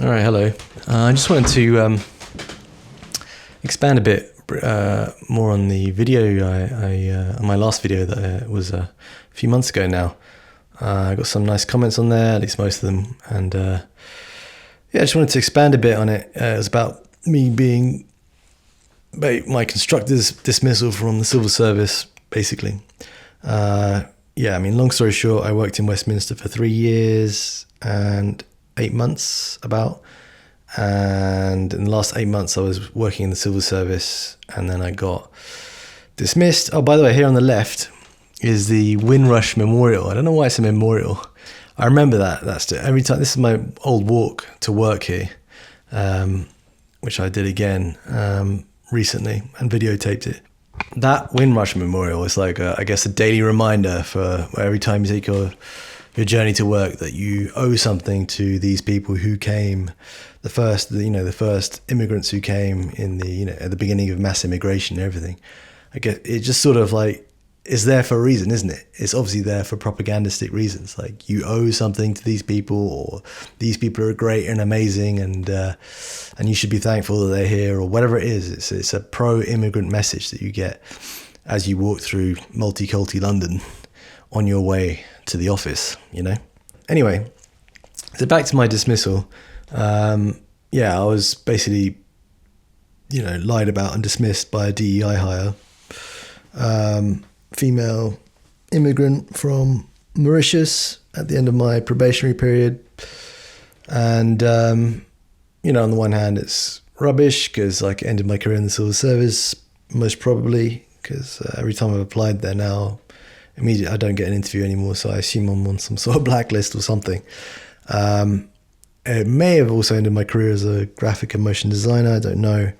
All right, hello. I just wanted to expand a bit more on the video on my last video that was a few months ago now. I got some nice comments on there, at least most of them, and I just wanted to expand a bit on it. It was about me being my constructor's dismissal from the civil service, basically. Long story short, I worked in Westminster for 3 years and 8 months about, and in the last 8 months I was working in the civil service, and then I got dismissed. Oh, by the way, here on the left is the Windrush Memorial. I don't know why it's a memorial. I remember that. That's every time. This is my old walk to work here, which I did again recently and videotaped it. That Windrush Memorial is like I guess a daily reminder for every time you take your journey to work that you owe something to these people who came, the first immigrants who came in at the beginning of mass immigration and everything. I guess it just sort of like is there for a reason, isn't it? It's obviously there for propagandistic reasons. Like you owe something to these people, or these people are great and amazing, and you should be thankful that they're here, or whatever it is. It's a pro-immigrant message that you get as you walk through multicultural London on your way to the office, Anyway, so back to my dismissal. I was basically, lied about and dismissed by a DEI hire. Female immigrant from Mauritius at the end of my probationary period. And, on the one hand, it's rubbish because I ended my career in the civil service, most probably, because every time I've applied there now, immediately I don't get an interview anymore, so I assume I'm on some sort of blacklist or something. It may have also ended my career as a graphic and motion designer, I don't know.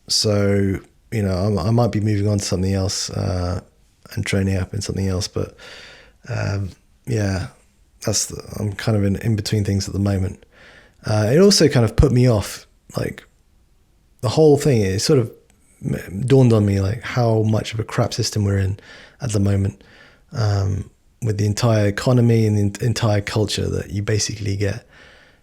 So, I might be moving on to something else and training up in something else, but I'm kind of in between things at the moment. It also kind of put me off, like the whole thing. It sort of dawned on me like how much of a crap system we're in at the moment, with the entire economy and the entire culture, that you basically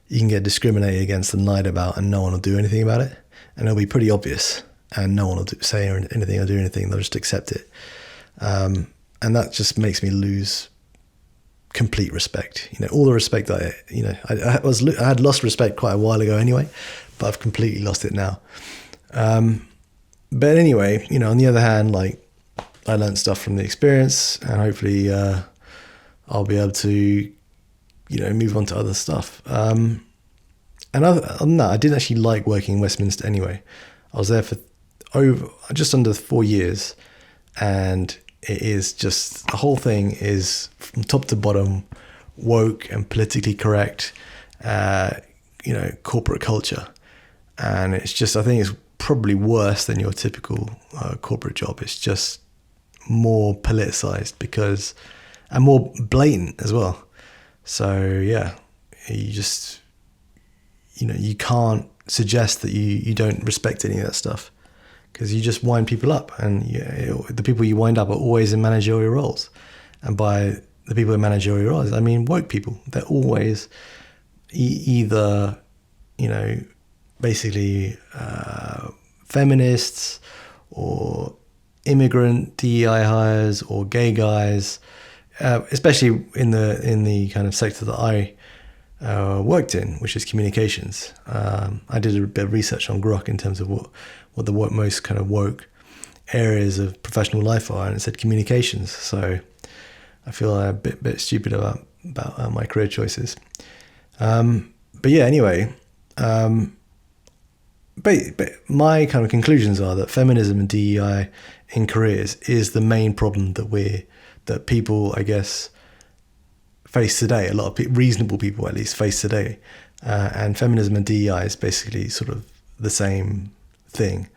you can get discriminated against and lied about, and no one will do anything about it, and it'll be pretty obvious, and no one will say anything or do anything. They'll just accept it, and that just makes me lose complete respect. All the respect that I had lost respect quite a while ago anyway, but I've completely lost it now. But anyway, on the other hand, like I learned stuff from the experience, and hopefully I'll be able to, move on to other stuff. And other than that, I didn't actually like working in Westminster anyway. I was there for just under 4 years, and it is just, the whole thing is from top to bottom woke and politically correct, corporate culture. And it's just, I think it's probably worse than your typical corporate job. It's just more politicized and more blatant as well. So you just, you can't suggest that you don't respect any of that stuff, because you just wind people up, and the people you wind up are always in managerial roles. And by the people in managerial roles, I mean woke people. They're always either, basically feminists or immigrant DEI hires or gay guys, especially in the kind of sector that I worked in, which is communications. I did a bit of research on Grok in terms of what the most kind of woke areas of professional life are, and it said communications. So I feel a bit stupid about my career choices. Anyway. But my kind of conclusions are that feminism and DEI in careers is the main problem that people, I guess, face today. A lot of reasonable people, at least, face today. And feminism and DEI is basically sort of the same thing.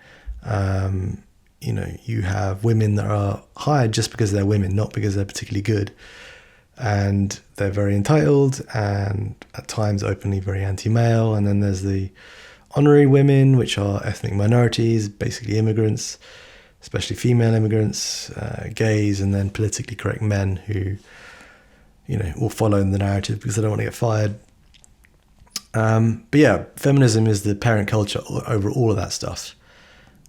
You have women that are hired just because they're women, not because they're particularly good. And they're very entitled and at times openly very anti-male. And then there's the honorary women, which are ethnic minorities, basically immigrants, especially female immigrants, gays, and then politically correct men who or following the narrative because they don't want to get fired. But yeah, feminism is the parent culture over all of that stuff,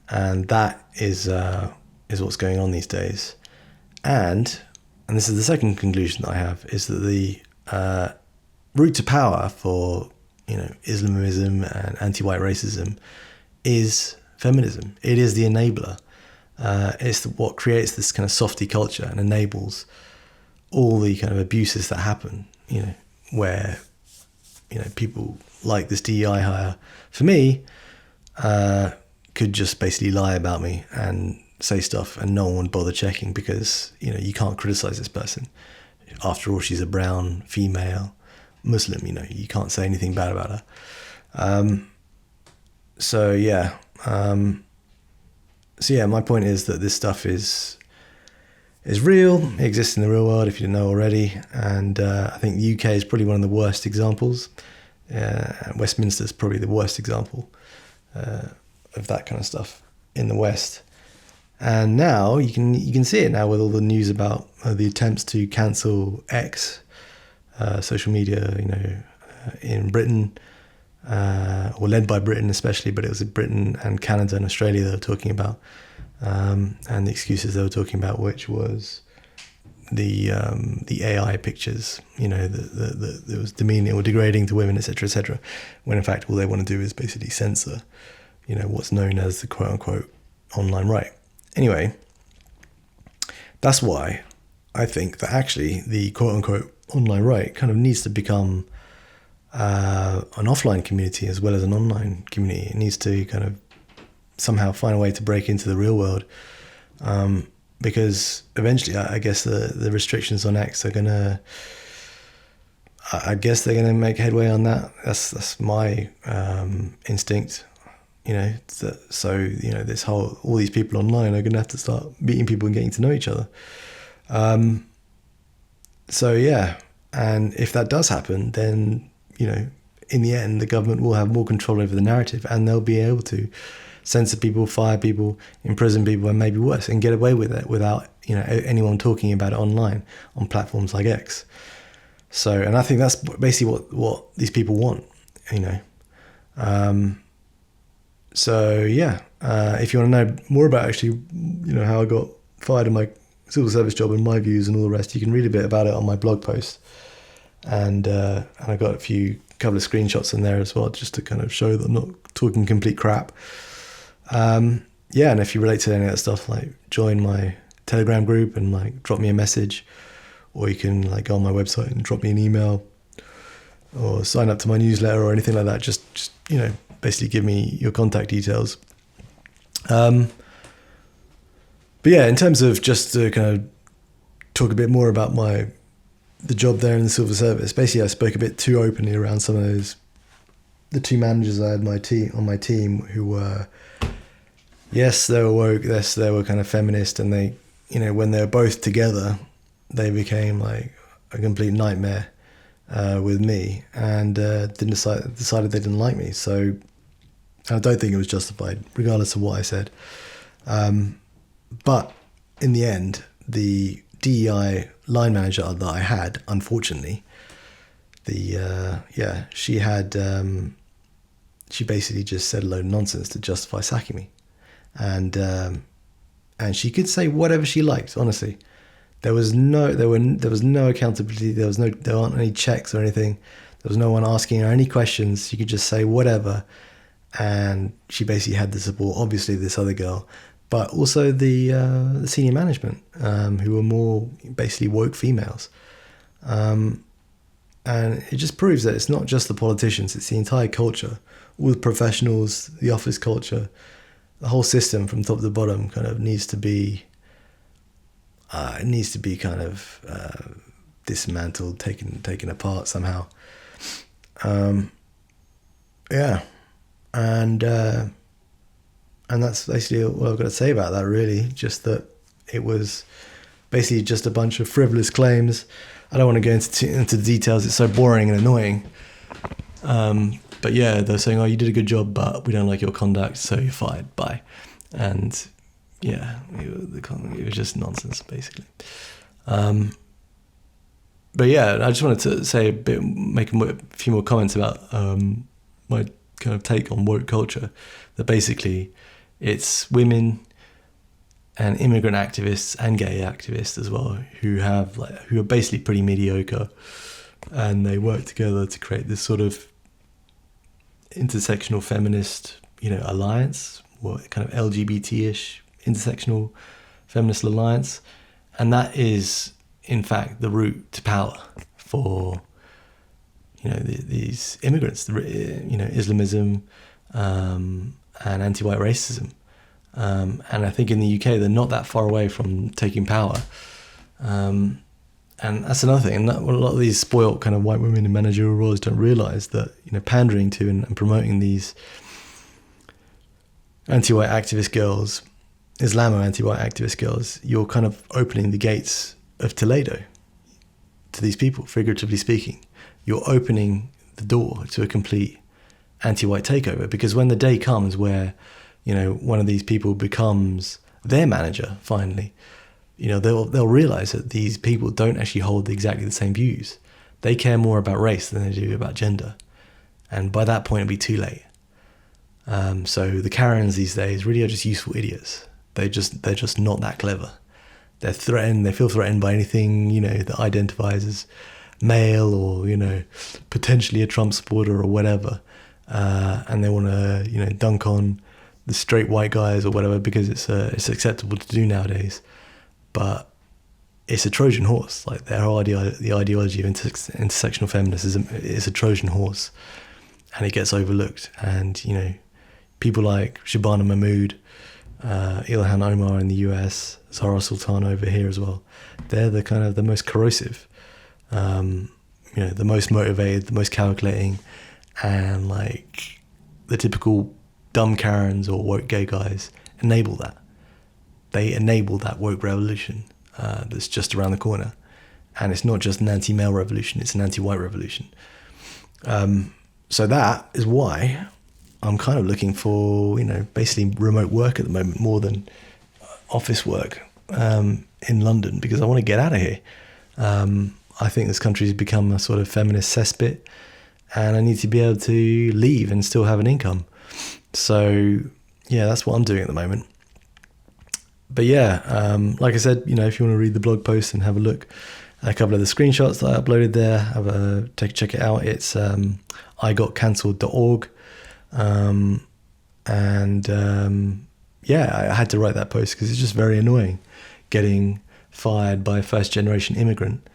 and that is what's going on these days. And this is the second conclusion that I have, is that the route to power for Islamism and anti-white racism is feminism. It is the enabler. It's what creates this kind of softy culture and enables all the kind of abuses that happen. Where people like this DEI hire for me could just basically lie about me and say stuff, and no one would bother checking because you can't criticize this person. After all, she's a brown female Muslim. You can't say anything bad about her. So yeah, my point is that this stuff is real. It exists in the real world, if you didn't know already. And I think the UK is probably one of the worst examples. Westminster is probably the worst example of that kind of stuff in the West. And now you can see it now with all the news about the attempts to cancel X, social media, in Britain, or led by Britain especially, but it was Britain and Canada and Australia they were talking about, and the excuses they were talking about, which was the AI pictures, that was demeaning or degrading to women, etc., etc. When in fact all they want to do is basically censor, what's known as the quote unquote online right. Anyway, that's why I think that actually the quote unquote online right kind of needs to become an offline community as well as an online community. It needs to kind of somehow find a way to break into the real world, because eventually I guess the restrictions on X are gonna, I guess they're gonna make headway on that. That's my instinct. This all these people online are gonna have to start meeting people and getting to know each other. And if that does happen, then in the end the government will have more control over the narrative, and they'll be able to censor people, fire people, imprison people, and maybe worse, and get away with it without anyone talking about it online on platforms like X. So, and I think that's basically what these people want. If you want to know more about actually how I got fired in my civil service job and my views and all the rest, you can read a bit about it on my blog post, and I got a couple of screenshots in there as well, just to kind of show that I'm not talking complete crap. And if you relate to any of that stuff, join my Telegram group and drop me a message, or you can go on my website and drop me an email, or sign up to my newsletter or anything like that. Just basically give me your contact details. In terms of just to kind of talk a bit more about the job there in the civil service, basically I spoke a bit too openly around some of the two managers I had on my team who were, yes, they were woke, yes, they were kind of feminist, and they, when they were both together, they became a complete nightmare with me, and decided they didn't like me. So I don't think it was justified, regardless of what I said. But in the end, the DEI line manager that I had, unfortunately, she basically just said a load of nonsense to justify sacking me, and she could say whatever she liked. Honestly, there was no accountability. There aren't any checks or anything. There was no one asking her any questions. She could just say whatever, and she basically had the support, obviously, this other girl, but also the senior management, who were more basically woke females. And it just proves that it's not just the politicians, it's the entire culture, all the professionals, the office culture, the whole system from top to bottom kind of needs to be kind of dismantled, taken apart somehow. And that's basically what I've got to say about that, really. Just that it was basically just a bunch of frivolous claims. I don't want to go into the details. It's so boring and annoying. But yeah, they're saying, "Oh, you did a good job, but we don't like your conduct, so you're fired. Bye." And yeah, it was just nonsense, basically. But yeah, I just wanted to say make a few more comments about my kind of take on woke culture. That basically, it's women and immigrant activists and gay activists as well who are basically pretty mediocre, and they work together to create this sort of intersectional feminist, alliance, or kind of LGBT-ish intersectional feminist alliance, and that is in fact the route to power for these immigrants, Islamism and anti-white racism, and I think in the UK they're not that far away from taking power, and that's another thing. And a lot of these spoiled kind of white women in managerial roles don't realise that pandering to and promoting these anti-white activist girls, Islamo anti-white activist girls, you're kind of opening the gates of Toledo to these people, figuratively speaking. You're opening the door to a complete anti-white takeover, because when the day comes where, one of these people becomes their manager, finally, they'll realize that these people don't actually hold exactly the same views. They care more about race than they do about gender. And by that point, it'll be too late. So the Karens these days really are just useful idiots. They're just not that clever. They're threatened. They feel threatened by anything, that identifies as male or, potentially a Trump supporter or whatever. And they want to, dunk on the straight white guys or whatever because it's acceptable to do nowadays. But it's a Trojan horse. Like the ideology of intersectional feminism is a Trojan horse, and it gets overlooked. And people like Shabana Mahmood, Ilhan Omar in the US, Zahra Sultan over here as well, they're the kind of the most corrosive, the most motivated, the most calculating, and like the typical dumb Karens or woke gay guys enable that. They enable that woke revolution that's just around the corner. And it's not just an anti-male revolution, it's an anti-white revolution. So that is why I'm kind of looking for, basically remote work at the moment more than office work in London, because I want to get out of here. I think this country's become a sort of feminist cesspit, and I need to be able to leave and still have an income. So, yeah, that's what I'm doing at the moment. But yeah, like I said, if you want to read the blog post and have a look at a couple of the screenshots that I uploaded there, check it out. It's igotcancelled.org. Yeah, I had to write that post because it's just very annoying getting fired by a first-generation immigrant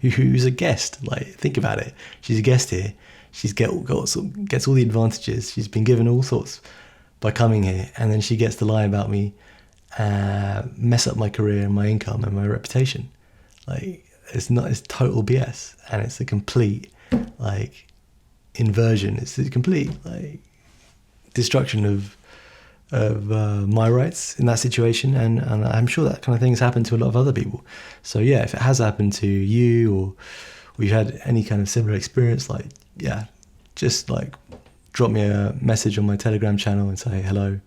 who's a guest. Like, think about it. She's a guest here. She's gets all the advantages. She's been given all sorts by coming here, and then she gets to lie about me, mess up my career and my income and my reputation. Like, it's total BS, and it's a complete inversion. It's a complete destruction of my rights in that situation, and I'm sure that kind of thing has happened to a lot of other people. So yeah, if it has happened to you, or you've had any kind of similar experience, just drop me a message on my Telegram channel and say hello,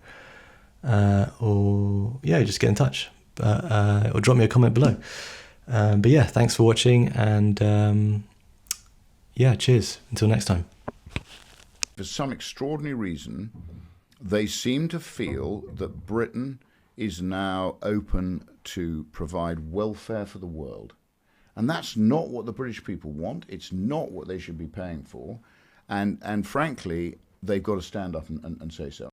or just get in touch, or drop me a comment below. But yeah, thanks for watching, and cheers until next time. For some extraordinary reason, they seem to feel that Britain is now open to provide welfare for the world. And that's not what the British people want. It's not what they should be paying for. And frankly, they've got to stand up and say so.